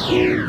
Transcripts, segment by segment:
നമസ്കാരം.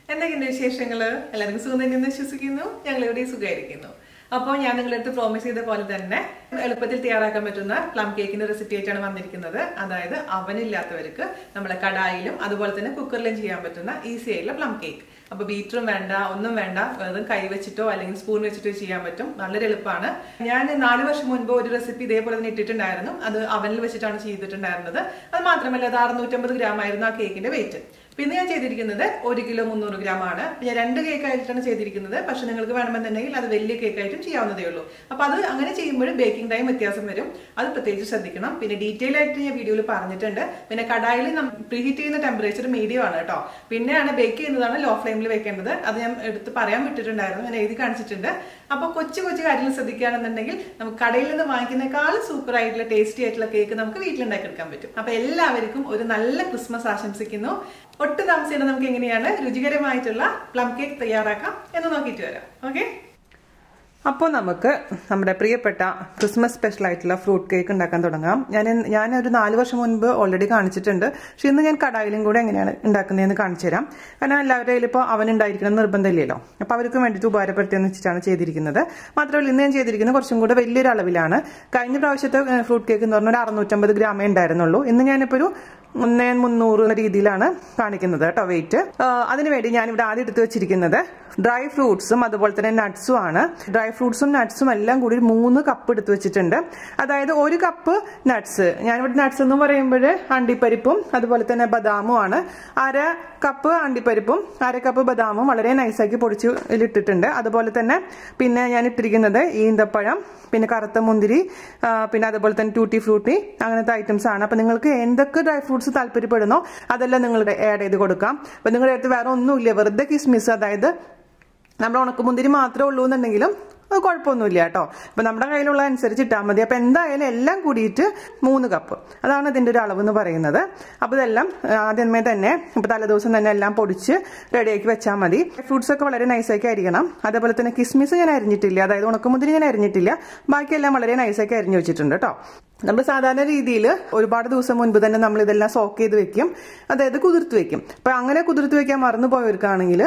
എന്തൊക്കെയുണ്ട് വിശേഷങ്ങൾ? എല്ലാവർക്കും സുഖം തന്നെയെന്ന് വിശ്വസിക്കുന്നു. ഞങ്ങളിവിടെ സുഖമായിരിക്കുന്നു. അപ്പോൾ ഞാൻ നിങ്ങളുടെ അടുത്ത് പ്രോമിസ് ചെയ്ത പോലെ തന്നെ എളുപ്പത്തിൽ തയ്യാറാക്കാൻ പറ്റുന്ന പ്ലം കേക്കിന്റെ റെസിപ്പി ആയിട്ടാണ് വന്നിരിക്കുന്നത്. അതായത് അവനില്ലാത്തവർക്ക് നമ്മളെ കടായിലും അതുപോലെ തന്നെ കുക്കറിലും ചെയ്യാൻ പറ്റുന്ന ഈസി ആയിട്ടുള്ള പ്ലം കേക്ക്. അപ്പോൾ ബീറ്ററും വേണ്ട, ഒന്നും വേണ്ട, വെറും കൈ വെച്ചിട്ടോ അല്ലെങ്കിൽ സ്പൂൺ വെച്ചിട്ടോ ചെയ്യാൻ പറ്റും. വളരെ എളുപ്പമാണ്. ഞാൻ 4 വർഷം മുൻപ് ഒരു റെസിപ്പി ഇതേപോലെ തന്നെ ഇട്ടിട്ടുണ്ടായിരുന്നു. അത് അവനിൽ വെച്ചിട്ടാണ് ചെയ്തിട്ടുണ്ടായിരുന്നത്. അത് മാത്രമല്ല അത് 650 ഗ്രാം ആയിരുന്നു ആ കേക്കിന്റെ വെയിറ്റ്. പിന്നെ ഞാൻ ചെയ്തിരിക്കുന്നത് 1 കിലോ 300 ഗ്രാം ആണ്. ഞാൻ 2 കേക്ക് ആയിട്ടാണ് ചെയ്തിരിക്കുന്നത്. പക്ഷെ നിങ്ങൾക്ക് വേണമെന്നുണ്ടെങ്കിൽ അത് വലിയ കേക്കായിട്ടും ചെയ്യാവുന്നതേ ഉള്ളൂ. അപ്പൊ അത് അങ്ങനെ ചെയ്യുമ്പോൾ ബേക്കിംഗ് ടൈം വ്യത്യാസം വരും. അത് പ്രത്യേകിച്ച് ശ്രദ്ധിക്കണം. പിന്നെ ഡീറ്റെയിൽ ആയിട്ട് ഞാൻ വീഡിയോയിൽ പറഞ്ഞിട്ടുണ്ട്. പിന്നെ കടായിൽ പ്രീഹീറ്റ് ചെയ്യുന്ന ടെമ്പറേച്ചർ മീഡിയം ആണ് കേട്ടോ. പിന്നെയാണ് ബേക്ക് ചെയ്യുന്നതാണ് ലോ ഫ്ലെയിമിൽ വെക്കേണ്ടത്. അത് ഞാൻ എടുത്ത് പറയാൻ വിട്ടിട്ടുണ്ടായിരുന്നു. ഞാൻ എഴുതി കാണിച്ചിട്ടുണ്ട്. അപ്പൊ കൊച്ചു കൊച്ചു കാര്യങ്ങൾ ശ്രദ്ധിക്കുകയാണെന്നുണ്ടെങ്കിൽ നമുക്ക് കടയിൽ നിന്ന് വാങ്ങിക്കുന്നേക്കാൾ സൂപ്പർ ആയിട്ടുള്ള ടേസ്റ്റി ആയിട്ടുള്ള കേക്ക് നമുക്ക് വീട്ടിലുണ്ടാക്കിയെടുക്കാൻ പറ്റും. അപ്പൊ എല്ലാവർക്കും ഒരു നല്ല ക്രിസ്മസ് ആശംസിക്കുന്നു. ഒട്ടും താമസിയാതെ നമുക്ക് എങ്ങനെയാണ് രുചികരമായിട്ടുള്ള പ്ലം കേക്ക് തയ്യാറാക്കാം എന്ന് നോക്കിയിട്ട് വരാം. ഓക്കെ, അപ്പോൾ നമുക്ക് നമ്മുടെ പ്രിയപ്പെട്ട ക്രിസ്മസ് സ്പെഷ്യൽ ആയിട്ടുള്ള ഫ്രൂട്ട് കേക്ക് ഉണ്ടാക്കാൻ തുടങ്ങാം. ഞാൻ ഒരു 4 വർഷം മുൻപ് ഓൾറെഡി കാണിച്ചിട്ടുണ്ട്. പക്ഷെ ഇന്ന് ഞാൻ കടായിലും കൂടെ എങ്ങനെയാണ് ഉണ്ടാക്കുന്നതെന്ന് കാണിച്ചു തരാം. കാരണം എല്ലാവരുടെ കയ്യിൽ ഇപ്പോൾ അവൻ ഉണ്ടായിരിക്കണം നിർബന്ധമില്ലല്ലോ. അപ്പോൾ അവർക്ക് വേണ്ടിയിട്ട് ഉപകാരപ്പെടുത്തിയെന്ന് വെച്ചിട്ടാണ് ചെയ്തിരിക്കുന്നത്. മാത്രമല്ല ഇന്ന് ഞാൻ ചെയ്തിരിക്കുന്നത് കുറച്ചും കൂടെ വലിയൊരു അളവിലാണ്. കഴിഞ്ഞ പ്രാവശ്യത്തെ ഫ്രൂട്ട് കേക്ക് എന്ന് പറഞ്ഞാൽ 650 ഗ്രാമേ ഉണ്ടായിരുന്നുള്ളൂ. ഇന്ന് ഞാനിപ്പോൾ ഒരു 1300 രീതിയിലാണ് കാണിക്കുന്നത് കേട്ടോ വെയിറ്റ്. അതിനുവേണ്ടി ഞാനിവിടെ ആദ്യം എടുത്ത് വെച്ചിരിക്കുന്നത് ഡ്രൈ ഫ്രൂട്ട്സും അതുപോലെ തന്നെ നട്ട്സും ആണ്. ഡ്രൈ ഫ്രൂട്ട്സും നട്ട്സും എല്ലാം കൂടി 3 കപ്പ് എടുത്ത് വെച്ചിട്ടുണ്ട്. അതായത് 1 കപ്പ് നട്ട്സ്. ഞാനിവിടെ നട്ട്സ് എന്ന് പറയുമ്പോൾ അണ്ടിപ്പരിപ്പും അതുപോലെ തന്നെ ബദാമും ആണ്. 1/2 കപ്പ് അണ്ടിപ്പരിപ്പും 1/2 കപ്പ് ബദാമും വളരെ നൈസാക്കി പൊടിച്ച് ഇട്ടിട്ടുണ്ട്. അതുപോലെ തന്നെ പിന്നെ ഞാൻ ഇട്ടിരിക്കുന്നത് ഈന്തപ്പഴം, പിന്നെ കറുത്ത മുന്തിരി, പിന്നെ അതുപോലെ തന്നെ ടൂട്ടി ഫ്രൂട്ടി, അങ്ങനത്തെ ഐറ്റംസ് ആണ്. അപ്പൊ നിങ്ങൾക്ക് എന്തൊക്കെ ഡ്രൈ ഫ്രൂട്ട്സ് താല്പര്യപ്പെടുന്നോ അതെല്ലാം നിങ്ങളുടെ ആഡ് ചെയ്ത് കൊടുക്കാം. അപ്പൊ നിങ്ങളുടെ അടുത്ത് വേറെ ഒന്നുമില്ല, വെറുതെ കിസ്മിസ്, അതായത് നമ്മുടെ ഉണക്കമുന്തിരി മാത്രമേ ഉള്ളൂ എന്നുണ്ടെങ്കിലും അത് കുഴപ്പമൊന്നുമില്ല കേട്ടോ. അപ്പൊ നമ്മുടെ കയ്യിലുള്ള അനുസരിച്ച് ഇട്ടാൽ മതി. അപ്പൊ എന്തായാലും എല്ലാം കൂടിയിട്ട് 3 കപ്പ്, അതാണ് ഇതിന്റെ ഒരു അളവ് എന്ന് പറയുന്നത്. അപ്പൊ ഇതെല്ലാം ആദ്യമേ തന്നെ ഇപ്പൊ തലേദിവസം തന്നെ എല്ലാം പൊടിച്ച് റെഡിയാക്കി വെച്ചാൽ മതി. ഫ്രൂട്ട്സ് ഒക്കെ വളരെ നൈസാക്കി അരിയണം. അതേപോലെ തന്നെ കിസ്മിസ് ഞാൻ അരിഞ്ഞിട്ടില്ല, അതായത് ഉണക്കമുന്തിരി ഞാൻ അരിഞ്ഞിട്ടില്ല. ബാക്കിയെല്ലാം വളരെ നൈസാക്കി അരിഞ്ഞു വെച്ചിട്ടുണ്ട് കേട്ടോ. നമ്മൾ സാധാരണ രീതിയിൽ ഒരുപാട് ദിവസം മുൻപ് തന്നെ നമ്മൾ ഇതെല്ലാം സോക്ക് ചെയ്ത് വെക്കും, അതായത് കുതിർത്ത് വെക്കും. അപ്പൊ അങ്ങനെ കുതിർത്ത് വെക്കാൻ മറന്നു പോയവർക്കാണെങ്കിൽ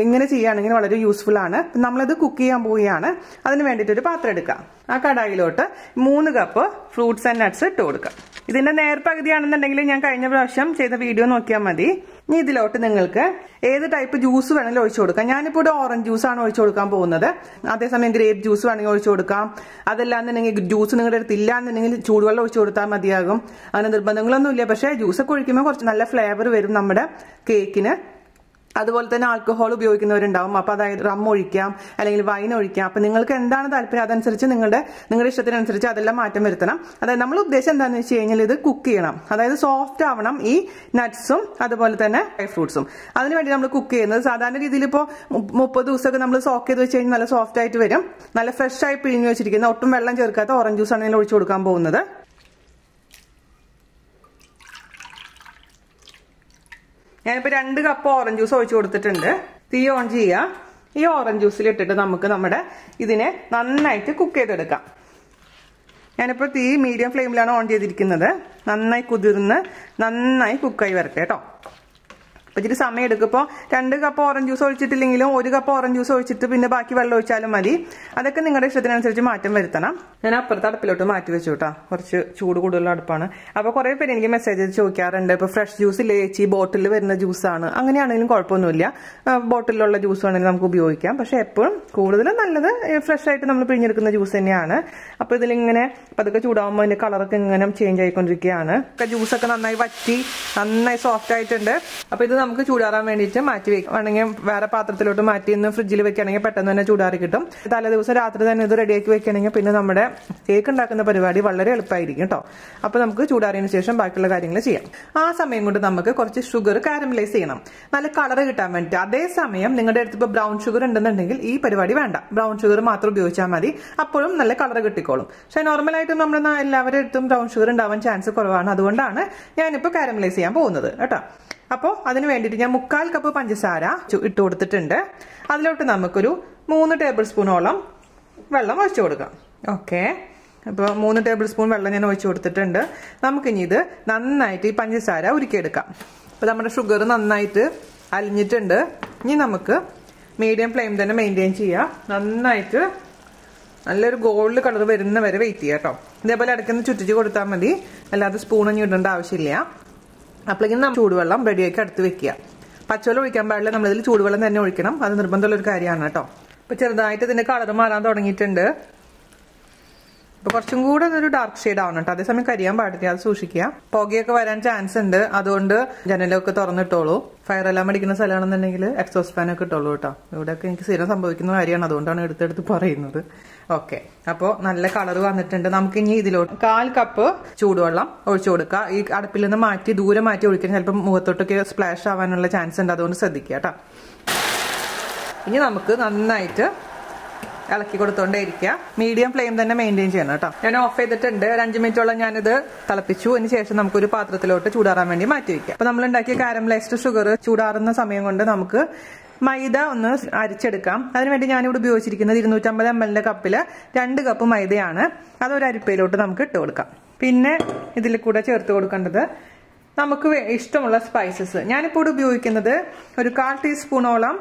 ഇങ്ങനെ ചെയ്യുകയാണെങ്കിൽ വളരെ യൂസ്ഫുൾ ആണ്. നമ്മളിത് കുക്ക് ചെയ്യാൻ പോവുകയാണ്. അതിന് വേണ്ടിയിട്ട് ഒരു പാത്രം എടുക്കാം. ആ കടായിലോട്ട് 3 കപ്പ് ഫ്രൂട്ട്സ് ആൻഡ് നട്ട്സ് ഇട്ട് കൊടുക്കാം. ഇതിന്റെ നേർപകുതിയാണെന്നുണ്ടെങ്കിൽ ഞാൻ കഴിഞ്ഞ പ്രാവശ്യം ചെയ്ത വീഡിയോ നോക്കിയാൽ മതി. ഇനി ഇതിലോട്ട് നിങ്ങൾക്ക് ഏത് ടൈപ്പ് ജ്യൂസ് വേണമെങ്കിലും ഒഴിച്ചു കൊടുക്കാം. ഞാനിപ്പോൾ ഇവിടെ ഓറഞ്ച് ജ്യൂസ് ആണ് ഒഴിച്ചു കൊടുക്കാൻ പോകുന്നത്. അതേസമയം ഗ്രേപ്പ് ജ്യൂസ് വേണമെങ്കിൽ ഒഴിച്ചു കൊടുക്കാം. അതല്ലാന്നുണ്ടെങ്കിൽ ജ്യൂസ് നിങ്ങളുടെ അടുത്ത് ഇല്ല എന്നുണ്ടെങ്കിൽ ചൂടുവെള്ളം ഒഴിച്ചു കൊടുത്താൽ മതിയാകും. അങ്ങനെ നിർബന്ധങ്ങളൊന്നുമില്ല. പക്ഷേ ജ്യൂസൊക്കെ ഒഴിക്കുമ്പോൾ കുറച്ച് നല്ല ഫ്ലേവർ വരും നമ്മുടെ കേക്കിന്. അതുപോലെ തന്നെ ആൽക്കഹോൾ ഉപയോഗിക്കുന്നവരുണ്ടാവും. അപ്പൊ അതായത് റം ഒഴിക്കാം അല്ലെങ്കിൽ വൈൻ ഒഴിക്കാം. അപ്പൊ നിങ്ങൾക്ക് എന്താണ് താല്പര്യം അതനുസരിച്ച് നിങ്ങളുടെ ഇഷ്ടത്തിനനുസരിച്ച് അതെല്ലാം മാറ്റം വരുത്തണം. അതായത് നമ്മൾ ഉദ്ദേശം എന്താണെന്ന് വെച്ച് കഴിഞ്ഞാൽ ഇത് കുക്ക് ചെയ്യണം, അതായത് സോഫ്റ്റ് ആവണം ഈ നട്ട്സും അതുപോലെ തന്നെ ഡ്രൈ ഫ്രൂട്ട്സും. അതിനുവേണ്ടി നമ്മൾ കുക്ക് ചെയ്യുന്നത് സാധാരണ രീതിയിൽ ഇപ്പോൾ 30 ദിവസമൊക്കെ നമ്മൾ സോക്ക് ചെയ്ത് വെച്ച് കഴിഞ്ഞാൽ നല്ല സോഫ്റ്റ് ആയിട്ട് വരും. നല്ല ഫ്രഷ് ആയി പിഴിഞ്ഞു വെച്ചിരിക്കുന്ന ഒട്ടും വെള്ളം ചേർക്കാത്ത ഓറഞ്ച് ജ്യൂസ് ആണ് ഒഴിച്ചു കൊടുക്കാൻ പോകുന്നത്. ഞാനിപ്പോൾ 2 കപ്പ് ഓറഞ്ച് ജ്യൂസ് ഒഴിച്ചു കൊടുത്തിട്ടുണ്ട്. തീ ഓൺ ചെയ്യുക. ഈ ഓറഞ്ച് ജ്യൂസിൽ ഇട്ടിട്ട് നമുക്ക് നമ്മുടെ ഇതിനെ നന്നായിട്ട് കുക്ക് ചെയ്തെടുക്കാം. ഞാനിപ്പോൾ തീ മീഡിയം ഫ്ലെയിമിലാണ് ഓൺ ചെയ്തിരിക്കുന്നത്. നന്നായി കുതിർന്ന് നന്നായി കുക്കായി വരട്ടെ കേട്ടോ. അപ്പൊ ഇച്ചിരി സമയം എടുക്കും. ഇപ്പോൾ 2 കപ്പ് ഓറഞ്ച് ജ്യൂസ് ഒഴിച്ചിട്ടില്ലെങ്കിലും 1 കപ്പ് ഓറഞ്ച് ജ്യൂസ് ഒഴിച്ചിട്ട് പിന്നെ ബാക്കി വെള്ളം ഒഴിച്ചാലും മതി. അതൊക്കെ നിങ്ങളുടെ ഇഷ്ടത്തിനനുസരിച്ച് മാറ്റം വരുത്തണം. ഞാൻ അപ്പുറത്തെ അടുപ്പിലോട്ട് മാറ്റി വെച്ചു കേട്ടോ. കുറച്ച് ചൂട് കൂടുതലുള്ള അടുപ്പാണ്. അപ്പൊ കുറെ പേര് എനിക്ക് മെസ്സേജ് ചോദിക്കാറുണ്ട്, ഇപ്പൊ ഫ്രഷ് ജ്യൂസ് ഇല്ലേ ചേച്ചി, ബോട്ടിൽ വരുന്ന ജ്യൂസാണ്. അങ്ങനെയാണെങ്കിലും കുഴപ്പമൊന്നുമില്ല, ബോട്ടിലുള്ള ജ്യൂസ് വേണമെങ്കിൽ നമുക്ക് ഉപയോഗിക്കാം. പക്ഷെ എപ്പോഴും കൂടുതൽ നല്ലത് ഫ്രഷ് ആയിട്ട് നമ്മൾ പിഴിഞ്ഞെടുക്കുന്ന ജ്യൂസ് തന്നെയാണ്. അപ്പൊ ഇതിലിങ്ങനെ പതുക്കെ ചൂടാകുമ്പോൾ അതിന്റെ കളറൊക്കെ ഇങ്ങനെ ചേഞ്ച് ആയിക്കൊണ്ടിരിക്കുകയാണ്. ജ്യൂസൊക്കെ നന്നായി വറ്റി നന്നായി സോഫ്റ്റ് ആയിട്ടുണ്ട്. അപ്പൊ ഇത് നമുക്ക് ചൂടാറാൻ വേണ്ടിയിട്ട് മാറ്റി വെക്കും. വേണമെങ്കിൽ വേറെ പാത്രത്തിലോട്ട് മാറ്റി ഒന്ന് ഫ്രിഡ്ജിൽ വെക്കുകയാണെങ്കിൽ പെട്ടെന്ന് തന്നെ ചൂടാറി കിട്ടും. തലേ ദിവസം രാത്രി തന്നെ ഇത് റെഡിയാക്കി വെക്കുകയാണെങ്കിൽ പിന്നെ നമ്മുടെ കേക്ക് ഉണ്ടാക്കുന്ന പരിപാടി വളരെ എളുപ്പമായിരിക്കും കേട്ടോ. അപ്പൊ നമുക്ക് ചൂടാറിയതിനു ശേഷം ബാക്കിയുള്ള കാര്യങ്ങൾ ചെയ്യാം. ആ സമയം കൊണ്ട് നമുക്ക് കുറച്ച് ഷുഗർ കാരമലൈസ് ചെയ്യണം, നല്ല കളർ കിട്ടാൻ വേണ്ടിയിട്ട്. അതേസമയം നിങ്ങളുടെ അടുത്ത് ഇപ്പോൾ ബ്രൗൺ ഷുഗർ ഉണ്ടെന്നുണ്ടെങ്കിൽ ഈ പരിപാടി വേണ്ട, ബ്രൗൺ ഷുഗർ മാത്രം ഉപയോഗിച്ചാൽ മതി. അപ്പോഴും നല്ല കളർ കിട്ടിക്കോളും. പക്ഷെ നോർമലായിട്ടും നമ്മൾ എല്ലാവരുടെ അടുത്തും ബ്രൗൺ ഷുഗർ ഉണ്ടാവാൻ ചാൻസ് കുറവാണ്. അതുകൊണ്ടാണ് ഞാനിപ്പോൾ കാരമലൈസ് ചെയ്യാൻ പോകുന്നത് കേട്ടോ. അപ്പോൾ അതിന് വേണ്ടിയിട്ട് ഞാൻ 1/4 കപ്പ് പഞ്ചസാര ഇട്ട് കൊടുത്തിട്ടുണ്ട്. അതിലോട്ട് നമുക്കൊരു 3 ടേബിൾ സ്പൂണോളം വെള്ളം ഒഴിച്ചു കൊടുക്കാം. ഓക്കെ, അപ്പോൾ 3 ടേബിൾ സ്പൂൺ വെള്ളം ഞാൻ ഒഴിച്ചു കൊടുത്തിട്ടുണ്ട്. നമുക്കിനി ഇത് നന്നായിട്ട് ഈ പഞ്ചസാര ഉരുക്കിയെടുക്കാം. അപ്പോൾ നമ്മുടെ ഷുഗർ നന്നായിട്ട് അലിഞ്ഞിട്ടുണ്ട്. ഇനി നമുക്ക് മീഡിയം ഫ്ലെയിം തന്നെ മെയിൻറ്റെയിൻ ചെയ്യാം. നന്നായിട്ട് നല്ലൊരു ഗോൾഡ് കളർ വരുന്ന വരെ വെയിറ്റ് ചെയ്യാം കേട്ടോ. ഇതേപോലെ ഇടയ്ക്കൊന്ന് ചുറ്റിച്ച് കൊടുത്താൽ മതി, അല്ലാതെ സ്പൂണൊന്നും ഇടേണ്ട ആവശ്യമില്ല. അപ്പോഴേക്കും നമ്മൾ ചൂടുവെള്ളം റെഡിയാക്കി അടുത്ത് വെക്കുക. പച്ചവെള്ളം ഒഴിക്കാൻ പാടില്ല, നമ്മളിതിൽ ചൂടുവെള്ളം തന്നെ ഒഴിക്കണം. അത് നിർബന്ധമുള്ളൊരു കാര്യമാണ് കേട്ടോ. അപ്പോൾ ചെറുതായിട്ട് ഇതിൻ്റെ കളർ മാറാൻ തുടങ്ങിയിട്ടുണ്ട്. അപ്പോൾ കുറച്ചും കൂടെ ഒരു ഡാർക്ക് ഷെയ്ഡ് ആവണം കേട്ടോ. അതേസമയം കരിയാൻ പാടില്ല, അത് സൂക്ഷിക്കുക. പുകയൊക്കെ വരാൻ ചാൻസ് ഉണ്ട്, അതുകൊണ്ട് ജനലൊക്കെ തുറന്നിട്ടോളൂ. ഫയർ എല്ലാം അടിക്കുന്ന സ്ഥലമാണെന്നുണ്ടെങ്കിൽ എക്സോസ്റ്റ് ഫാനൊക്കെ ഇട്ടോളൂ കേട്ടോ. ഇവിടെയൊക്കെ എനിക്ക് സ്ഥിരം സംഭവിക്കുന്ന കാര്യമാണ്, അതുകൊണ്ടാണ് എടുത്തെടുത്ത് പറയുന്നത്. ഓക്കെ, അപ്പോൾ നല്ല കളർ വന്നിട്ടുണ്ട്. നമുക്ക് ഇനി ഇതിലോട്ട് 1/4 കപ്പ് ചൂടുവെള്ളം ഒഴിച്ചു കൊടുക്കുക. ഈ അടുപ്പിൽ നിന്ന് മാറ്റി ദൂരെ മാറ്റി ഒഴിക്കാൻ ചിലപ്പോൾ മുഖത്തോട്ടൊക്കെ സ്പ്ലാഷ് ആവാനുള്ള ചാൻസ് ഉണ്ട്, അതുകൊണ്ട് ശ്രദ്ധിക്കുക കേട്ടോ. ഇനി നമുക്ക് നന്നായിട്ട് ഇളക്കി കൊടുത്തോണ്ടേ ഇരിക്കുക. മീഡിയം ഫ്ലെയിം തന്നെ മെയിൻറ്റെയിൻ ചെയ്യണം കേട്ടോ. ഞാൻ ഓഫ് ചെയ്തിട്ടുണ്ട്. ഒരു 5 മിനിറ്റോളം ഞാനിത് തിളപ്പിച്ചു. അതിന് ശേഷം നമുക്കൊരു പാത്രത്തിലോട്ട് ചൂടാറാൻ വേണ്ടി മാറ്റി വയ്ക്കാം. അപ്പോൾ നമ്മൾ ഉണ്ടാക്കിയ കാരമലൈസ്ഡ് ഷുഗർ ചൂടാറുന്ന സമയം കൊണ്ട് നമുക്ക് മൈദ ഒന്ന് അരിച്ചെടുക്കാം. അതിനുവേണ്ടി ഞാനിവിടെ ഉപയോഗിച്ചിരിക്കുന്നത് 250 ml കപ്പിൽ 2 കപ്പ് മൈദയാണ്. അതൊരു അരിപ്പയിലോട്ട് നമുക്ക് ഇട്ട് കൊടുക്കാം. പിന്നെ ഇതിൽ കൂടെ ചേർത്ത് കൊടുക്കേണ്ടത് നമുക്ക് ഇഷ്ടമുള്ള സ്പൈസസ്. ഞാനിപ്പോൾ ഇവിടെ ഉപയോഗിക്കുന്നത് ഒരു 1/4 ടീസ്പൂണോളം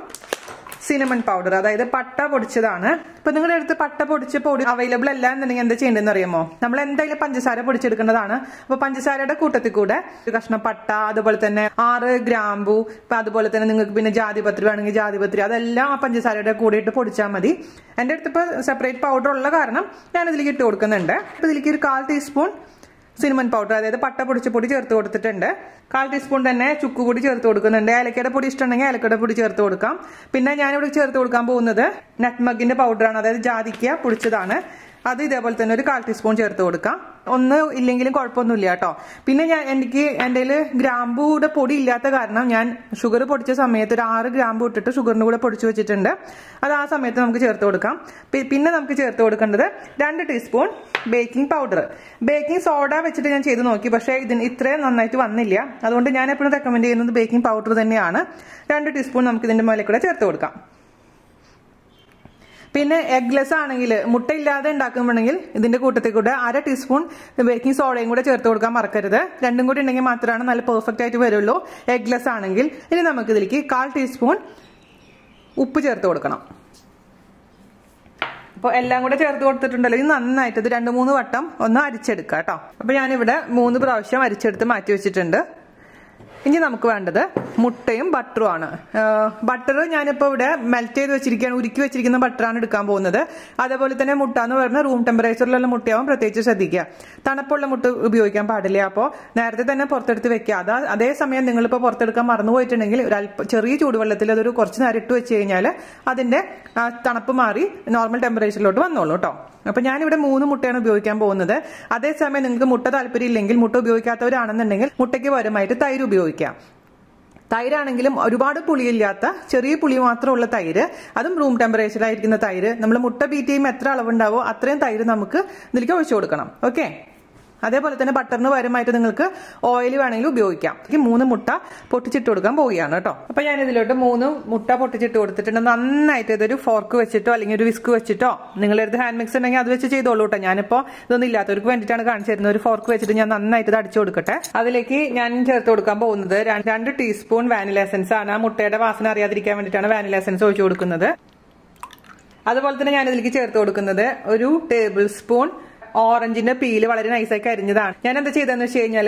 സിനമൺ പൗഡർ, അതായത് പട്ട പൊടിച്ചതാണ്. ഇപ്പൊ നിങ്ങളുടെ അടുത്ത് പട്ട പൊടിച്ച പൊടി അവൈലബിൾ അല്ല എന്നുണ്ടെങ്കിൽ എന്താ ചെയ്യേണ്ടതെന്ന് അറിയാമോ? നമ്മൾ എന്തായാലും പഞ്ചസാര പൊടിച്ചെടുക്കേണ്ടതാണ്. അപ്പൊ പഞ്ചസാരയുടെ കൂട്ടത്തിൽ കൂടെ ഒരു കഷ്ണം പട്ട, അതുപോലെ തന്നെ 6 ഗ്രാമ്പു, ഇപ്പൊ അതുപോലെ തന്നെ നിങ്ങൾക്ക് പിന്നെ ജാതിപത്രി വേണമെങ്കിൽ ജാതിപത്രി, അതെല്ലാം ആ പഞ്ചസാരയുടെ കൂടെ ഇട്ട് പൊടിച്ചാൽ മതി. എന്റെ അടുത്ത് ഇപ്പൊ സെപ്പറേറ്റ് പൗഡർ ഉള്ള കാരണം ഞാൻ ഇതിലേക്ക് ഇട്ട് കൊടുക്കുന്നുണ്ട്. അപ്പൊ ഇതിലേക്ക് ഒരു 1/4 ടീസ്പൂൺ സിനമൺ പൗഡർ, അതായത് പട്ട പൊടിച്ച പൊടി ചേർത്ത് കൊടുത്തിട്ടുണ്ട്. 1/4 ടീസ്പൂൺ തന്നെ ചുക്ക് പൊടി ചേർത്ത് കൊടുക്കുന്നുണ്ട്. ഏലക്കയുടെ പൊടി ഇഷ്ടമുണ്ടെങ്കിൽ ഏലക്കയുടെ പൊടി ചേർത്ത് കൊടുക്കാം. പിന്നെ ഞാനിവിടെ ചേർത്ത് കൊടുക്കാൻ പോകുന്നത് നട്ട്മഗിന്റെ പൗഡറാണ്, അതായത് ജാതിക്ക പൊടിച്ചതാണ്. അത് ഇതേപോലെ തന്നെ ഒരു 1/4 ടീസ്പൂൺ ചേർത്ത് കൊടുക്കാം. ഒന്ന് ഇല്ലെങ്കിലും കുഴപ്പമൊന്നുമില്ല കേട്ടോ. പിന്നെ എനിക്ക് എൻ്റെ ഗ്രാമ്പൂടെ പൊടി ഇല്ലാത്ത കാരണം ഞാൻ ഷുഗർ പൊടിച്ച സമയത്ത് ഒരു 6 ഗ്രാമ്പൂ ഇട്ടിട്ട് ഷുഗറിന്റെ കൂടെ പൊടിച്ചു വെച്ചിട്ടുണ്ട്. അത് ആ സമയത്ത് നമുക്ക് ചേർത്ത് കൊടുക്കാം. പിന്നെ നമുക്ക് ചേർത്ത് കൊടുക്കേണ്ടത് 2 teaspoon baking powder. Baking soda വെച്ചിട്ട് ഞാൻ ചെയ്ത് നോക്കി, പക്ഷേ ഇതിന് ഇത്രയും നന്നായിട്ട് വന്നില്ല. അതുകൊണ്ട് ഞാൻ എപ്പോഴും റെക്കമെൻഡ് ചെയ്യുന്നത് ബേക്കിംഗ് പൗഡർ തന്നെയാണ്. 2 ടീസ്പൂൺ നമുക്ക് ഇതിന്റെ മുകളിൽ കൂടെ ചേർത്ത് കൊടുക്കാം. പിന്നെ എഗ്ലെസ് ആണെങ്കിൽ, മുട്ടയില്ലാതെ ഉണ്ടാക്കുമ്പോഴെങ്കിൽ ഇതിന്റെ കൂട്ടത്തിൽ കൂടെ 1/2 ടീസ്പൂൺ ബേക്കിംഗ് സോഡയും കൂടെ ചേർത്ത് കൊടുക്കാൻ മറക്കരുത്. രണ്ടും കൂടി ഉണ്ടെങ്കിൽ മാത്രമാണ് നല്ല പെർഫെക്റ്റ് ആയിട്ട് വരുള്ളൂ എഗ്ലെസ് ആണെങ്കിൽ. ഇനി നമുക്ക് ഇതിലേക്ക് 1/4 ടീസ്പൂൺ ഉപ്പ് ചേർത്ത് കൊടുക്കണം. അപ്പോൾ എല്ലാം കൂടെ ചേർത്ത് കൊടുത്തിട്ടുണ്ടല്ലോ, ഇത് നന്നായിട്ട് ഇത് 2-3 വട്ടം ഒന്ന് അരിച്ചെടുക്കാം കേട്ടോ. അപ്പൊ ഞാനിവിടെ 3 പ്രാവശ്യം അരിച്ചെടുത്ത് മാറ്റി വെച്ചിട്ടുണ്ട്. ഇനി നമുക്ക് വേണ്ടത് മുട്ടയും ബട്ടറും ആണ്. ബട്ടർ ഞാനിപ്പോൾ ഇവിടെ മെൽറ്റ് ചെയ്ത് വെച്ചിരിക്കുകയാണ്, ഉരുക്കി വെച്ചിരിക്കുന്ന ബട്ടറാണ് എടുക്കാൻ പോകുന്നത്. അതേപോലെ തന്നെ മുട്ട എന്ന് പറഞ്ഞാൽ റൂം ടെമ്പറേച്ചറിലുള്ള മുട്ടയാവും, പ്രത്യേകിച്ച് ശ്രദ്ധിക്കുക. തണുപ്പുള്ള മുട്ട ഉപയോഗിക്കാൻ പാടില്ല. അപ്പോൾ നേരത്തെ തന്നെ പുറത്തെടുത്ത് വെക്കുക. അതേസമയം നിങ്ങളിപ്പോൾ പുറത്തെടുക്കാൻ മറന്നു പോയിട്ടുണ്ടെങ്കിൽ ചെറിയ ചൂടുവെള്ളത്തിൽ അതൊരു കുറച്ച് നേരം ഇട്ട് വെച്ച് കഴിഞ്ഞാൽ അതിന്റെ തണുപ്പ് മാറി നോർമൽ ടെമ്പറേച്ചറിലോട്ട് വന്നോളൂ കേട്ടോ. അപ്പൊ ഞാനിവിടെ 3 മുട്ടയാണ് ഉപയോഗിക്കാൻ പോകുന്നത്. അതേസമയം നിങ്ങൾക്ക് മുട്ട താല്പര്യം ഇല്ലെങ്കിൽ, മുട്ട ഉപയോഗിക്കാത്തവരാണെന്നുണ്ടെങ്കിൽ മുട്ടയ്ക്ക് പകരമായിട്ട് തൈര് ഉപയോഗിക്കാം. തൈരാണെങ്കിലും ഒരുപാട് പുളിയില്ലാത്ത ചെറിയ പുളി മാത്രമുള്ള തൈര്, അതും റൂം ടെമ്പറേച്ചറിലായിരിക്കുന്ന തൈര്. നമ്മൾ മുട്ട ബീറ്റ് ചെയ്യുമ്പോൾ എത്ര അളവുണ്ടാവോ അത്രയും തൈര് നമുക്ക് ഇതിലേക്ക് ഒഴിച്ചു കൊടുക്കണം. ഓക്കെ, അതേപോലെ തന്നെ ബട്ടറിന് പകരമായിട്ട് നിങ്ങൾക്ക് ഓയിൽ വേണമെങ്കിൽ ഉപയോഗിക്കാം. 3 മുട്ട പൊട്ടിച്ചിട്ട് കൊടുക്കാൻ പോവുകയാണ് കേട്ടോ. അപ്പൊ ഞാൻ ഇതിലോട്ട് 3 മുട്ട പൊട്ടിച്ചിട്ട് കൊടുത്തിട്ടുണ്ട്. നന്നായിട്ട് ഇതൊരു ഫോർക്ക് വെച്ചിട്ടോ അല്ലെങ്കിൽ ഒരു വിസ്ക് വെച്ചിട്ടോ, നിങ്ങളുടെ അടുത്ത് ഹാൻഡ് മിക്സ് ഉണ്ടെങ്കിൽ അത് വെച്ച് ചെയ്തോളൂ കേട്ടോ. ഞാനിപ്പോ ഇതൊന്നും ഇല്ലാത്തവർക്ക് വേണ്ടിയിട്ടാണ് കാണിച്ചു തരുന്നത്. ഒരു ഫോർക്ക് വെച്ചിട്ട് ഞാൻ നന്നായിട്ട് ഇത് അടിച്ചു കൊടുക്കട്ടെ. അതിലേക്ക് ഞാൻ ചേർത്ത് കൊടുക്കാൻ പോകുന്നത് 2 ടീസ്പൂൺ വാനില എസൻസ് ആണ്. ആ മുട്ടയുടെ വാസന അറിയാതിരിക്കാൻ വേണ്ടിയിട്ടാണ് വാനില എസൻസ് ഒഴിച്ചു കൊടുക്കുന്നത്. അതുപോലെ തന്നെ ഞാൻ ഇതിലേക്ക് ചേർത്ത് കൊടുക്കുന്നത് 1 ടേബിൾ സ്പൂൺ ഓറഞ്ചിന്റെ പീല് വളരെ നൈസാക്കി അരിഞ്ഞതാണ്. ഞാൻ എന്താ ചെയ്തതെന്ന് വെച്ച് കഴിഞ്ഞാൽ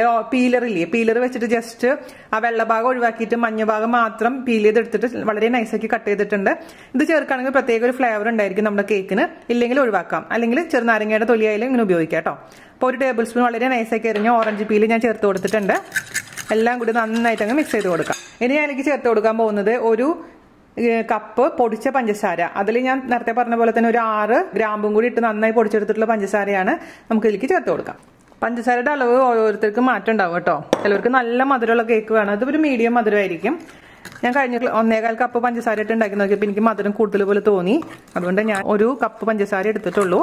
പീലർ വെച്ചിട്ട് ജസ്റ്റ് ആ വെള്ള ഭാഗം ഒഴിവാക്കിയിട്ട് മഞ്ഞ ഭാഗം മാത്രം പീൽ ചെയ്തെടുത്തിട്ട് വളരെ നൈസാക്കി കട്ട് ചെയ്തിട്ടുണ്ട്. ഇത് ചേർക്കുകയാണെങ്കിൽ പ്രത്യേക ഒരു ഫ്ലേവർ ഉണ്ടായിരിക്കും നമ്മുടെ കേക്കിന്. ഇല്ലെങ്കിൽ ഒഴിവാക്കാം, അല്ലെങ്കിൽ ചെറുനാരങ്ങയുടെ തൊലിയായാലും ഇങ്ങനെ ഉപയോഗിക്കാം കേട്ടോ. അപ്പോൾ 1 ടേബിൾ സ്പൂൺ വളരെ നൈസാക്കി അരിഞ്ഞ ഓറഞ്ച് പീല് ഞാൻ ചേർത്ത് കൊടുത്തിട്ടുണ്ട്. എല്ലാം കൂടി നന്നായിട്ട് അങ്ങ് മിക്സ് ചെയ്ത് കൊടുക്കാം. ഇനി ഞാൻ എനിക്ക് ചേർത്ത് കൊടുക്കാൻ പോകുന്നത് 1 കപ്പ് പൊടിച്ച പഞ്ചസാര. അതിൽ ഞാൻ നേരത്തെ പറഞ്ഞ പോലെ തന്നെ ഒരു 6 ഗ്രാമ്പും കൂടി ഇട്ട് നന്നായി പൊടിച്ചെടുത്തിട്ടുള്ള പഞ്ചസാരയാണ് നമുക്ക് ഇതിലേക്ക് ചേർത്ത് കൊടുക്കാം. പഞ്ചസാരയുടെ അളവ് ഓരോരുത്തർക്ക് മാറ്റം ഉണ്ടാവും കേട്ടോ. ചിലവർക്ക് നല്ല മധുരമുള്ള കേക്ക് വേണം, അതൊരു മീഡിയം മധുരമായിരിക്കും. ഞാൻ കഴിഞ്ഞ 1.25 കപ്പ് പഞ്ചസാര ഇട്ട് ഉണ്ടാക്കി നോക്കിയപ്പോൾ എനിക്ക് മധുരം കൂടുതൽ പോലെ തോന്നി. അതുകൊണ്ട് ഞാൻ 1 കപ്പ് പഞ്ചസാര എടുത്തിട്ടുള്ളൂ.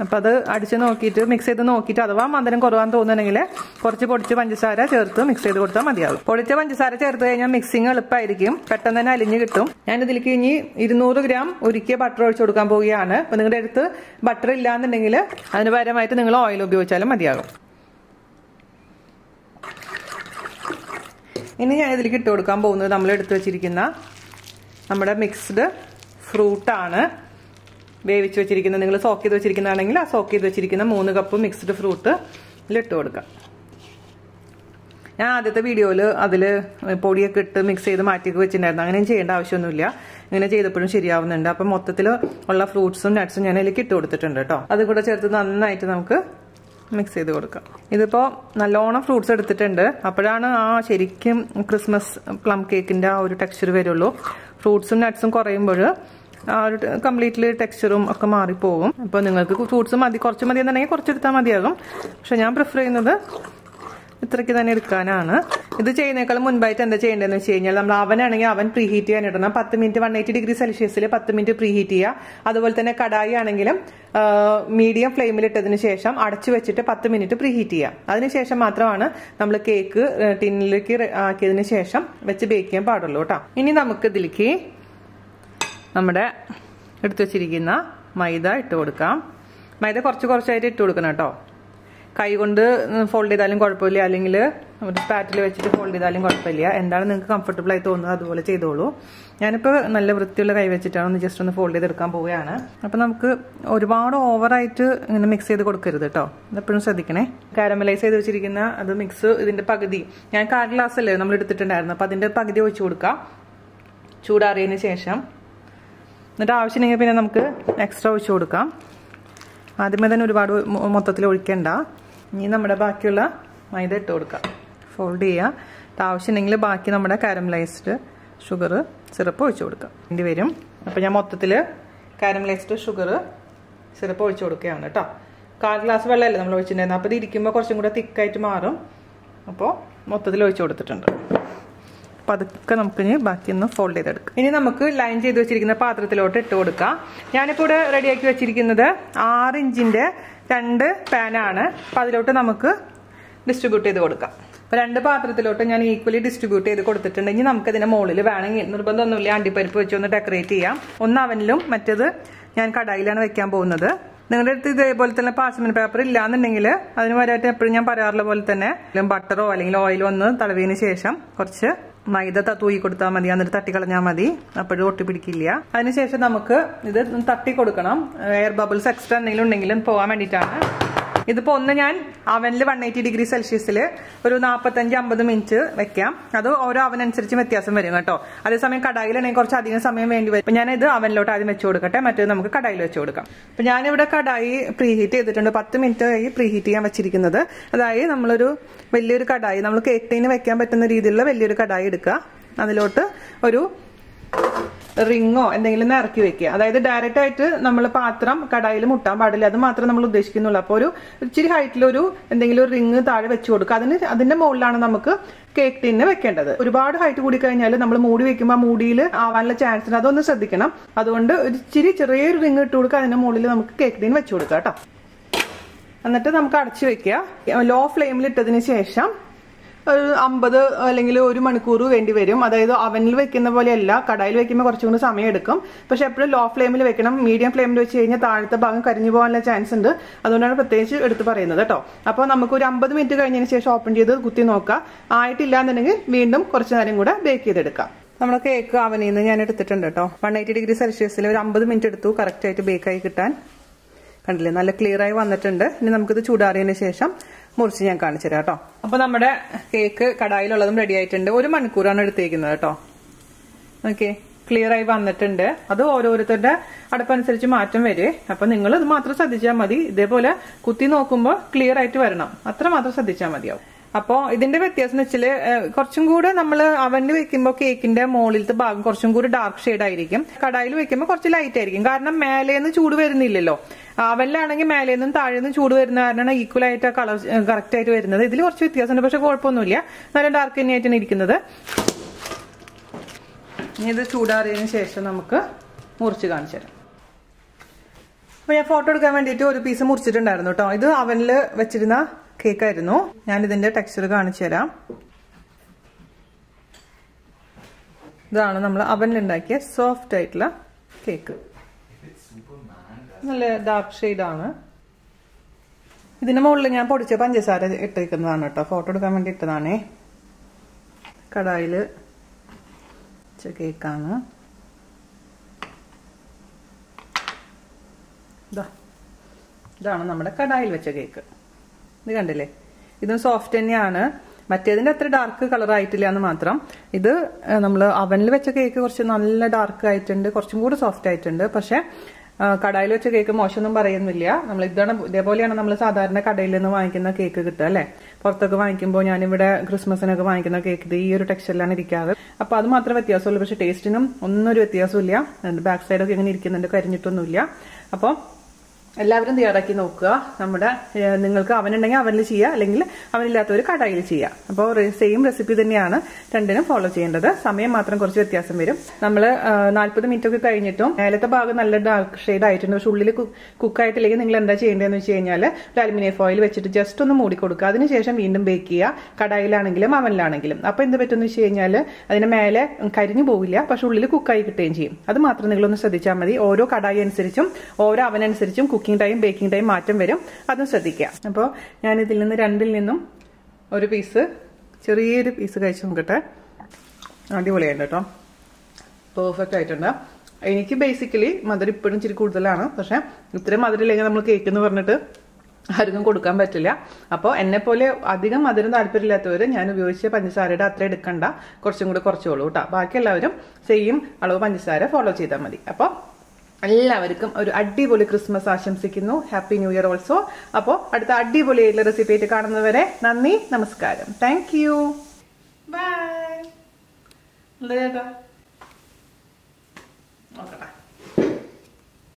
അപ്പോൾ അത് അടിച്ച് നോക്കിയിട്ട് മിക്സ് ചെയ്ത് നോക്കിയിട്ട് അഥവാ മധുരം കുറവാന്ന് തോന്നുന്നുണ്ടെങ്കിൽ കുറച്ച് പൊടിച്ച് പഞ്ചസാര ചേർത്ത് മിക്സ് ചെയ്ത് കൊടുത്താൽ മതിയാവും. പൊടിച്ച പഞ്ചസാര ചേർത്ത് കഴിഞ്ഞാൽ മിക്സിങ് എളുപ്പമായിരിക്കും, പെട്ടെന്ന് തന്നെ അലിഞ്ഞ് കിട്ടും. ഞാനിതിലേക്ക് ഇനി 200 ഗ്രാം ഉരുക്കിയ ബട്ടർ ഒഴിച്ചു കൊടുക്കാൻ പോവുകയാണ്. അപ്പോൾ നിങ്ങളുടെ അടുത്ത് ബട്ടർ ഇല്ലാന്നുണ്ടെങ്കിൽ അതിന് പകരമായിട്ട് നിങ്ങൾ ഓയിൽ ഉപയോഗിച്ചാലും മതിയാകും. ഇനി ഞാൻ ഇതിലേക്ക് ഇട്ട് കൊടുക്കാൻ പോകുന്നത് നമ്മൾ എടുത്തു വെച്ചിരിക്കുന്ന നമ്മുടെ മിക്സ്ഡ് ഫ്രൂട്ടാണ്. വേവിച്ച് വെച്ചിരിക്കുന്നത്, നിങ്ങൾ സോക്ക് ചെയ്ത് വെച്ചിരിക്കുന്നതാണെങ്കിൽ ആ സോക്ക് ചെയ്ത് വെച്ചിരിക്കുന്ന 3 കപ്പ് മിക്സ്ഡ് ഫ്രൂട്ട് ഇതിലിട്ട് കൊടുക്കാം. ഞാൻ ആദ്യത്തെ വീഡിയോയിൽ അതിൽ പൊടിയൊക്കെ ഇട്ട് മിക്സ് ചെയ്ത് മാറ്റിയൊക്കെ വെച്ചിട്ടുണ്ടായിരുന്നു. അങ്ങനെ ചെയ്യേണ്ട ആവശ്യമൊന്നുമില്ല, ഇങ്ങനെ ചെയ്തപ്പോഴും ശരിയാവുന്നുണ്ട്. അപ്പം മൊത്തത്തിൽ ഉള്ള ഫ്രൂട്ട്സും നട്ട്സും ഞാൻ അതിലേക്ക് ഇട്ട് കൊടുത്തിട്ടുണ്ട് കേട്ടോ. അത് കൂടെ ചേർത്ത് നന്നായിട്ട് നമുക്ക് മിക്സ് ചെയ്ത് കൊടുക്കാം. ഇതിപ്പോൾ നല്ലോണം ഫ്രൂട്ട്സ് എടുത്തിട്ടുണ്ട്, അപ്പോഴാണ് ആ ശരിക്കും ക്രിസ്മസ് പ്ലം കേക്കിൻ്റെ ആ ഒരു ടെക്സ്ചർ വരുള്ളൂ. ഫ്രൂട്ട്സും നട്ട്സും കുറയുമ്പോൾ ആ ഒരു കംപ്ലീറ്റ്ലി ടെക്സ്ചറും ഒക്കെ മാറിപ്പോകും. അപ്പോൾ നിങ്ങൾക്ക് ഫ്രൂട്ട്സ് മതി, കുറച്ച് മതി എന്നുണ്ടെങ്കിൽ കുറച്ചെടുത്താൽ മതിയാകും. പക്ഷെ ഞാൻ പ്രിഫർ ചെയ്യുന്നത് ഇത്രയ്ക്ക് തന്നെ എടുക്കാനാണ്. ഇത് ചെയ്യുന്നേക്കാളും മുൻപായിട്ട് എന്താ ചെയ്യേണ്ടതെന്ന് വെച്ച് കഴിഞ്ഞാൽ നമ്മൾ അവനാണെങ്കിൽ അവൻ പ്രീ ഹീറ്റ് ചെയ്യാൻ ഇടണം. 10 മിനിറ്റ് 180 ഡിഗ്രി സെൽഷ്യസിൽ 10 മിനിറ്റ് പ്രീ ഹീറ്റ് ചെയ്യുക. അതുപോലെ തന്നെ കടായി ആണെങ്കിലും മീഡിയം ഫ്ലെയിമിൽ ഇട്ടതിന് ശേഷം അടച്ചു വെച്ചിട്ട് 10 മിനിറ്റ് പ്രീ ഹീറ്റ് ചെയ്യുക. അതിനുശേഷം മാത്രമാണ് നമ്മൾ കേക്ക് ടിന്നിലേക്ക് ആക്കിയതിന് ശേഷം വെച്ച് ബേക്ക് ചെയ്യാൻ പാടുള്ളൂ കേട്ടോ. ഇനി നമുക്ക് ഇതിലേക്ക് നമ്മുടെ എടുത്തു വെച്ചിരിക്കുന്ന മൈദ ഇട്ട് കൊടുക്കാം. മൈദ കുറച്ചായിട്ട് ഇട്ട് കൊടുക്കണം കേട്ടോ. കൈ കൊണ്ട് ഫോൾഡ് ചെയ്താലും കുഴപ്പമില്ല, അല്ലെങ്കിൽ ഒരു സ്പാറ്റിൽ വെച്ചിട്ട് ഫോൾഡ് ചെയ്താലും കുഴപ്പമില്ല. എന്താണ് നിങ്ങൾക്ക് കംഫർട്ടബിൾ ആയി തോന്നുന്നത് അതുപോലെ ചെയ്തോളൂ. ഞാനിപ്പോൾ നല്ല വൃത്തിയുള്ള കൈ വെച്ചിട്ടാണ് ജസ്റ്റ് ഒന്ന് ഫോൾഡ് ചെയ്തെടുക്കാൻ പോവുകയാണ്. അപ്പോൾ നമുക്ക് ഒരുപാട് ഓവറായിട്ട് ഇങ്ങനെ മിക്സ് ചെയ്ത് കൊടുക്കരുത് കേട്ടോ, എപ്പോഴും ശ്രദ്ധിക്കണേ. കാരമലൈസ് ചെയ്ത് വെച്ചിരിക്കുന്ന അത് മിക്സ് ഇതിൻ്റെ പകുതി, ഞാൻ 1/4 ഗ്ലാസ് അല്ലേ നമ്മൾ എടുത്തിട്ടുണ്ടായിരുന്നു, അപ്പോൾ അതിൻ്റെ പകുതി ഒഴിച്ച് കൊടുക്കാം ചൂടാറിയതിന് ശേഷം. എന്നിട്ട് ആവശ്യമുണ്ടെങ്കിൽ പിന്നെ നമുക്ക് എക്സ്ട്രാ ഒഴിച്ച് കൊടുക്കാം. ആദ്യമേ തന്നെ ഒരുപാട് മൊത്തത്തിൽ ഒഴിക്കണ്ട. ഇനി നമ്മുടെ ബാക്കിയുള്ള മൈദ ഇട്ട് കൊടുക്കാം, ഫോൾഡ് ചെയ്യുക. ആവശ്യമുണ്ടെങ്കിൽ ബാക്കി നമ്മുടെ കാരമലൈസ്ഡ് ഷുഗർ സിറപ്പ് ഒഴിച്ചു കൊടുക്കാം വേണ്ടി വരും. അപ്പോൾ ഞാൻ മൊത്തത്തിൽ കാരമലൈസ്ഡ് ഷുഗർ സിറപ്പ് ഒഴിച്ചു കൊടുക്കുകയാണ് കേട്ടോ. 1/4 ഗ്ലാസ് വെള്ളമല്ലേ നമ്മൾ ഒഴിച്ചിട്ടുണ്ടായിരുന്നു, അപ്പോൾ ഇത് ഇരിക്കുമ്പോൾ കുറച്ചും കൂടെ തിക്കായിട്ട് മാറും. അപ്പോൾ മൊത്തത്തിൽ ഒഴിച്ചു കൊടുത്തിട്ടുണ്ട്. അപ്പോൾ അതൊക്കെ നമുക്കിനി ബാക്കിയൊന്ന് ഫോൾഡ് ചെയ്തെടുക്കാം. ഇനി നമുക്ക് ലൈൻ ചെയ്ത് വെച്ചിരിക്കുന്ന പാത്രത്തിലോട്ട് ഇട്ട് കൊടുക്കാം. ഞാനിപ്പോൾ ഇവിടെ റെഡിയാക്കി വെച്ചിരിക്കുന്നത് 6 ഇഞ്ചിൻ്റെ 2 പാനാണ്. അപ്പോൾ അതിലോട്ട് നമുക്ക് ഡിസ്ട്രിബ്യൂട്ട് ചെയ്ത് കൊടുക്കാം. അപ്പോൾ 2 പാത്രത്തിലോട്ട് ഞാൻ ഈക്വലി ഡിസ്ട്രിബ്യൂട്ട് ചെയ്ത് കൊടുത്തിട്ടുണ്ട്. ഇനി നമുക്കതിൻ്റെ മുകളിൽ വേണമെങ്കിൽ, നിർബന്ധമൊന്നുമില്ല, അണ്ടിപ്പരിപ്പ് വെച്ച് ഒന്ന് ഡെക്കറേറ്റ് ചെയ്യാം. ഒന്ന് അവനിലും മറ്റേത് ഞാൻ കടായിലാണ് വെക്കാൻ പോകുന്നത്. നിങ്ങളുടെ അടുത്ത് ഇതേപോലെ തന്നെ പാർച്ച്മെന്റ് പേപ്പർ ഇല്ലാന്നുണ്ടെങ്കിൽ അതിന് പകരമായിട്ട് എപ്പോഴും ഞാൻ പറയാറുള്ള പോലെ തന്നെ ബട്ടറോ അല്ലെങ്കിൽ ഓയിലോ ഒന്ന് തടവിയതിന് ശേഷം കുറച്ച് മൈദ തൂയി കൊടുത്താൽ മതി, എന്നിട്ട് തട്ടിക്കളഞ്ഞാൽ മതി, അപ്പോഴും ഒട്ടി പിടിക്കില്ല. അതിനുശേഷം നമുക്ക് ഇത് തട്ടി കൊടുക്കണം. എയർ ബബിൾസ് എക്സ്ട്രാ എന്തെങ്കിലും ഉണ്ടെങ്കിലും പോകാൻ വേണ്ടിയിട്ടാണ്. ഇതിപ്പോൾ ഒന്ന് ഞാൻ അവനിൽ 180 ഡിഗ്രി സെൽഷ്യസിൽ ഒരു 45-50 മിനിറ്റ് വെക്കാം. അത് ഓരോ അവനനുസരിച്ച് വ്യത്യാസം വരും കേട്ടോ. അതേസമയം കടായിലാണെങ്കിൽ കുറച്ച് അധികം സമയം വേണ്ടി വരും. അപ്പം ഞാനിത് അവനിലോട്ട് ആദ്യം വെച്ച് കൊടുക്കട്ടെ, മറ്റേത് നമുക്ക് കടായിൽ വെച്ച് കൊടുക്കാം. അപ്പം ഞാനിവിടെ കടായി പ്രീ ഹീറ്റ് ചെയ്തിട്ടുണ്ട്. 10 മിനിറ്റ് ആയി പ്രീ ഹീറ്റ് ചെയ്യാൻ വെച്ചിരിക്കുന്നത്. അതായത് നമ്മളൊരു വലിയൊരു കടായി, നമ്മൾ കേക്ക് ടീന് വെക്കാൻ പറ്റുന്ന രീതിയിലുള്ള വലിയൊരു കടായി എടുക്കുക. അതിലോട്ട് ഒരു റിങ്ങോ എന്തെങ്കിലും ഇറക്കി വെക്കുക. അതായത് ഡയറക്റ്റ് ആയിട്ട് നമ്മൾ പാത്രം കടായിൽ മുട്ടാൻ പാടില്ല, അത് മാത്രം നമ്മൾ ഉദ്ദേശിക്കുന്നുള്ളൂ. അപ്പോൾ ഒരു ഇച്ചിരി ഹൈറ്റിലൊരു എന്തെങ്കിലും ഒരു റിങ് താഴെ വെച്ച് കൊടുക്കുക. അതിന്റെ മുകളിലാണ് നമുക്ക് കേക്ക് ടീന് വെക്കേണ്ടത്. ഒരുപാട് ഹൈറ്റ് കൂടി കഴിഞ്ഞാൽ നമ്മൾ മൂടി വെക്കുമ്പോൾ ആ മൂടിയിൽ ആവാനുള്ള ചാൻസ് ഉണ്ട്, അതൊന്ന് ശ്രദ്ധിക്കണം. അതുകൊണ്ട് ഒരു ഇച്ചിരി ചെറിയൊരു റിങ് ഇട്ട് കൊടുക്കുക, അതിന്റെ മുകളിൽ നമുക്ക് കേക്ക് ടീൻ വെച്ച് കൊടുക്കാം കേട്ടോ. എന്നിട്ട് നമുക്ക് അടച്ചു വെക്കുക. ലോ ഫ്ലെയിമിൽ ഇട്ടതിന് ശേഷം ഒരു 50 അല്ലെങ്കിൽ 1 മണിക്കൂർ വേണ്ടി വരും. അതായത് അവനിൽ വെക്കുന്ന പോലെയല്ല, കടായിൽ വെക്കുമ്പോൾ കുറച്ചും കൂടി സമയം എടുക്കും. പക്ഷെ എപ്പോഴും ലോ ഫ്ലെയിമിൽ വെക്കണം. മീഡിയം ഫ്ലെയിമിൽ വെച്ച് കഴിഞ്ഞാൽ താഴത്തെ ഭാഗം കരിഞ്ഞു പോകാനുള്ള ചാൻസ് ഉണ്ട്. അതുകൊണ്ടാണ് പ്രത്യേകിച്ച് എടുത്ത് പറയുന്നത് കേട്ടോ. അപ്പോൾ നമുക്ക് ഒരു 50 മിനിറ്റ് കഴിഞ്ഞതിന് ശേഷം ഓപ്പൺ ചെയ്ത് കുത്തി നോക്കാം. ആയിട്ടില്ല എന്നുണ്ടെങ്കിൽ വീണ്ടും കുറച്ച് നേരം കൂടെ ബേക്ക് ചെയ്തെടുക്കാം. നമ്മുടെ കേക്ക് അവനിൽ നിന്ന് ഞാൻ എടുത്തിട്ടുണ്ട് കേട്ടോ. 180 ഡിഗ്രി സെൽഷ്യസിൽ ഒരു 50 മിനിറ്റ് എടുത്തു കറക്റ്റായിട്ട് ബേക്കായി കിട്ടാൻ. കണ്ടില്ലേ, നല്ല ക്ലിയർ ആയി വന്നിട്ടുണ്ട്. ഇനി നമുക്കിത് ചൂടാറിയതിന് ശേഷം മുറിച്ച് ഞാൻ കാണിച്ചു തരാം കേട്ടോ. അപ്പൊ നമ്മുടെ കേക്ക് കടായിലുള്ളതും റെഡി ആയിട്ടുണ്ട്. 1 മണിക്കൂറാണ് എടുത്തേക്കുന്നത് കേട്ടോ. ഓക്കെ, ക്ലിയർ ആയി വന്നിട്ടുണ്ട്. അത് ഓരോരുത്തരുടെ അടുപ്പനുസരിച്ച് മാറ്റം വരും. അപ്പൊ നിങ്ങൾ ഇത് മാത്രം ശ്രദ്ധിച്ചാൽ മതി. ഇതേപോലെ കുത്തി നോക്കുമ്പോൾ ക്ലിയർ ആയിട്ട് വരണം, അത്ര മാത്രം ശ്രദ്ധിച്ചാൽ മതിയാവും. അപ്പോൾ ഇതിന്റെ വ്യത്യാസം എന്ന് വെച്ചാൽ കുറച്ചും കൂടെ നമ്മൾ അവനിൽ വെക്കുമ്പോൾ കേക്കിന്റെ മുകളിലത്തെ ഭാഗം കുറച്ചും കൂടി ഡാർക്ക് ഷെയ്ഡ് ആയിരിക്കും. കടായിൽ വെക്കുമ്പോൾ കുറച്ച് ലൈറ്റ് ആയിരിക്കും. കാരണം മേലേന്ന് ചൂട് വരുന്നില്ലല്ലോ. അവനിലാണെങ്കിൽ മേലേന്നും താഴേന്നും ചൂട് വരുന്ന കാരണമാണ് ഈക്വൽ ആയിട്ട് ആ കളർ കറക്റ്റ് ആയിട്ട് വരുന്നത്. ഇതിൽ കുറച്ച് വ്യത്യാസമുണ്ട്, പക്ഷെ കുഴപ്പമൊന്നുമില്ല. നല്ല ഡാർക്ക് തന്നെയായിട്ടാണ് ഇരിക്കുന്നത്. ഇനി ഇത് ചൂടാറിയതിനു ശേഷം നമുക്ക് മുറിച്ച് കാണിച്ചു തരാം. അപ്പോൾ ഞാൻ ഫോട്ടോ എടുക്കാൻ വേണ്ടിയിട്ട് ഒരു പീസ് മുറിച്ചിട്ടുണ്ടായിരുന്നു കേട്ടോ. ഇത് അവനിൽ വെച്ചിരുന്ന കേക്കായിരുന്നു. ഞാനിതിൻ്റെ ടെക്സ്ചർ കാണിച്ചു തരാം. ഇതാണ് നമ്മൾ അവനിലുണ്ടാക്കിയ സോഫ്റ്റ് ആയിട്ടുള്ള കേക്ക്. നല്ല ഡാർക്ക് ഷെയ്ഡാണ്. ഇതിന്റെ മുകളിൽ ഞാൻ പൊടിച്ച പഞ്ചസാര ഇട്ടേക്കുന്നതാണ് കേട്ടോ. ഫോട്ടോ എടുക്കാൻ വേണ്ടി ഇട്ടതാണേ. കടായിൽ വെച്ച കേക്കാണ്. ഇതാണ് നമ്മുടെ കടായിൽ വെച്ച കേക്ക്. ഇത് കണ്ടില്ലേ? ഇതും സോഫ്റ്റ് തന്നെയാണ്. മറ്റേതിന്റെ അത്ര ഡാർക്ക് കളർ ആയിട്ടില്ല എന്ന് മാത്രം. ഇത് നമ്മൾ അവനിൽ വെച്ച കേക്ക് കുറച്ച് നല്ല ഡാർക്ക് ആയിട്ടുണ്ട്, കുറച്ചും കൂടി സോഫ്റ്റ് ആയിട്ടുണ്ട്. പക്ഷെ കടായിൽ വെച്ച കേക്ക് മോശമൊന്നും പറയുന്നില്ല. നമ്മൾ ഇതേപോലെയാണ് നമ്മൾ സാധാരണ കടയിൽ നിന്ന് വാങ്ങിക്കുന്ന കേക്ക് കിട്ടുക അല്ലേ. പുറത്തൊക്കെ വാങ്ങിക്കുമ്പോൾ ഞാനിവിടെ ക്രിസ്മസിനൊക്കെ വാങ്ങിക്കുന്ന കേക്ക് ഈ ഒരു ടെക്സ്ചറിലാണ് ഇരിക്കാറ്. അപ്പൊ അത് മാത്രമേ വ്യത്യാസമുള്ളൂ. പക്ഷെ ടേസ്റ്റിനും ഒന്നും ഒരു വ്യത്യാസമില്ല. ബാക്ക് സൈഡൊക്കെ ഇങ്ങനെ ഇരിക്കുന്നുണ്ട്, കരിഞ്ഞിട്ടൊന്നുമില്ല. അപ്പോൾ എല്ലാവരും തയ്യാറാക്കി നോക്കുക. നമ്മുടെ നിങ്ങൾക്ക് അവനുണ്ടെങ്കിൽ അവനിൽ ചെയ്യുക, അല്ലെങ്കിൽ അവനില്ലാത്തവർ കടായിൽ ചെയ്യുക. അപ്പോൾ സെയിം റെസിപ്പി തന്നെയാണ് രണ്ടിനും ഫോളോ ചെയ്യേണ്ടത്. സമയം മാത്രം കുറച്ച് വ്യത്യാസം വരും. നമ്മൾ 40 മിനിറ്റ് ഒക്കെ കഴിഞ്ഞിട്ടും മേലത്തെ ഭാഗം നല്ല ഡാർക്ക് ഷെയ്ഡ് ആയിട്ടുണ്ട്. പക്ഷെ ഉള്ളിൽ കുക്കായിട്ടില്ലെങ്കിൽ നിങ്ങൾ എന്താ ചെയ്യേണ്ടതെന്ന് വെച്ച് കഴിഞ്ഞാൽ ഒരു അലുമിനിയം ഫോയിൽ വെച്ചിട്ട് ജസ്റ്റ് ഒന്ന് മൂടി കൊടുക്കുക. അതിനുശേഷം വീണ്ടും ബേക്ക് ചെയ്യുക, കടായിലാണെങ്കിലും അവനിലാണെങ്കിലും. അപ്പോൾ എന്ത് പറ്റുമെന്ന് വെച്ച് കഴിഞ്ഞാൽ അതിന് മേലെ കരിഞ്ഞു പോവില്ല, പക്ഷെ ഉള്ളിൽ കുക്കായി കിട്ടുകയും ചെയ്യും. അത് മാത്രം നിങ്ങളൊന്ന് ശ്രദ്ധിച്ചാൽ മതി. ഓരോ കടായി അനുസരിച്ചും ഓരോ അവനനുസരിച്ചും കുക്കിംഗ് ടൈം ബേക്കിംഗ് ടൈം മാറ്റം വരും. അതും ശ്രദ്ധിക്കുക. അപ്പോൾ ഞാൻ ഇതിൽ നിന്ന് രണ്ടിൽ നിന്നും ഒരു പീസ്, ചെറിയൊരു പീസ് കഴിച്ച് നോക്കട്ടെ. അടിപൊളിയായിട്ട് കേട്ടോ, പെർഫെക്റ്റ് ആയിട്ടുണ്ട്. എനിക്ക് ബേസിക്കലി മധുരം ഇപ്പോഴും ഇച്ചിരി കൂടുതലാണ്. പക്ഷെ ഇത്രയും മധുരം ഇല്ലെങ്കിൽ നമ്മൾ കേക്ക് എന്ന് പറഞ്ഞിട്ട് ആർക്കും കൊടുക്കാൻ പറ്റില്ല. അപ്പോൾ എന്നെ പോലെ അധികം മധുരം താല്പര്യമില്ലാത്തവർ ഞാൻ ഉപയോഗിച്ച പഞ്ചസാരയുടെ അത്ര എടുക്കണ്ട, കുറച്ചും കൂടെ കുറച്ചോളൂ കേട്ടോ. ബാക്കി എല്ലാവരും സെയിം അളവ് പഞ്ചസാര ഫോളോ ചെയ്താൽ മതി. അപ്പോൾ എല്ലാവർക്കും ഒരു അടിപൊളി ക്രിസ്മസ് ആശംസിക്കുന്നു. Happy new year also. അപ്പോൾ അടുത്ത അടിപൊളിയായിട്ടുള്ള റെസിപ്പി ആയിട്ട് കാണുന്നവരെ നന്ദി, നമസ്കാരം. Thank you, bye. നോക്കട്ടെ.